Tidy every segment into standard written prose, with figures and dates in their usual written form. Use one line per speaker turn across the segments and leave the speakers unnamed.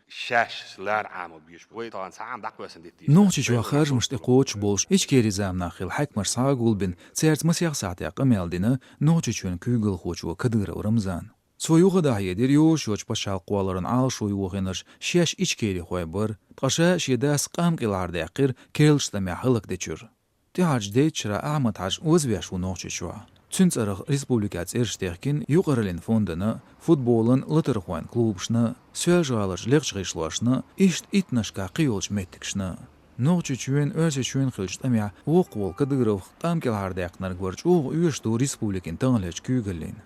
شاشlar عام بيشبه طبعا ساعة دقوا سندتي
نوچ جو خرج مشت قوچ بولش اچ كيري زامنا خيل حكمر ساغول بن تسيرت مسيخ ساعت قمالدينا نوچ چون كوغل خوچو كدر رمضان سويوغ دا يدير يوش يوش بشال قوالرن عال شو يوغينر شيش اچ كيري خوي بر قشا شيداس قام قلار داقير كيلش دمي حلق دچور تي حاج ديچرا احمد حاج وزبيش ونوچ شو Цүнцарах республикац эрштехкин юқаралин фондана футболын лытырхуан клубшна сөжалыш легчгишлашна ишт итнашка қиолч меттикшна Ногчу чуен өрсе чуен хилч тамя оқвол кадыров тамкел хардяқнар гварч оғ үйешту республикин таңлеч күйгілін.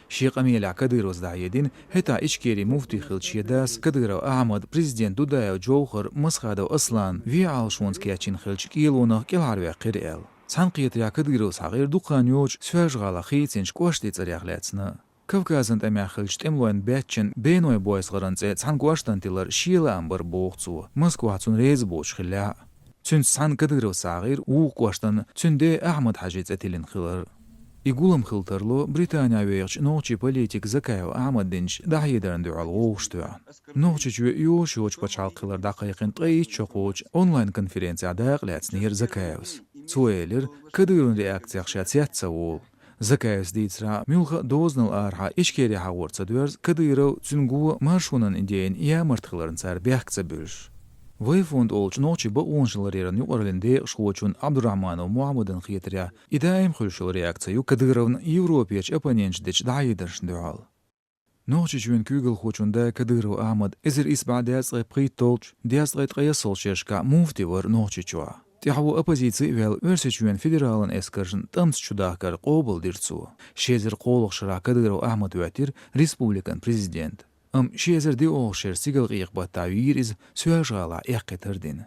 Шиқамиля Кадыров здаедин хета ичкери муфти хилчедас Кадыров Ахмад президент Дудаев Джоухар Масхадов Аслан ви алшонский ачин хилч килонах келарве қирел. Санқиет я Кадыров сағир дұқаньоч сөжғала хейтсенч кошти царяғлецна. Кавказын тамя хилч темлуэн бәтчен бейной бойс ғыранце цан куаштантилар шиелан бір боғцу. Москва цун рейз боч хиля. Цун сан Кадыров сағир уқ куаштан цунде Ахмад хажиц этилин хилар. يقولم خلطرلو بريطانيا ويغش نوچي بوليتيك زكايو أحمد دينش داهيدرن دوال غوشتوا نوچي جو يوش يوش بچال قلر دقايقين طيش چوخوچ أونلاين كونفرنسيا داقلات نير زكايوس سويلر كديرون رياكتيا خشاتيات سوول زكايوس ديترا ميلخ دوزنل آرها إشكيري حاورتسا دوارز كديرو تنقو مارشونن إنديين إيا مرتخلرن سار بيحكتسا بيرش ويفوند أولش نوچي بقونشلريرن يقرلن دي شخوچون عبدالرحمن ومحمدن خيتريا إدايم خلشل رياكتسيو كديرون يوروبيش أبانينش ديش دعيدرش دوال نوچي جوين كوغل خوچون دا كديرو أحمد إزر إسبع دياز غي بقيت طولش دياز غي تغيصل شيشكا موفتي ور نوچي چوا تيحو أبازيتي ويل ورسي جوين فيدرالن اسكرشن تمس چوداكر قوبل ديرتسو شيزر قولغ شرا كديرو أحمد واتير ريسبوليكان بريزيدنت شيزر دي أوغشير سيغل غيق باتاوير إز سواشغالا إيقتردين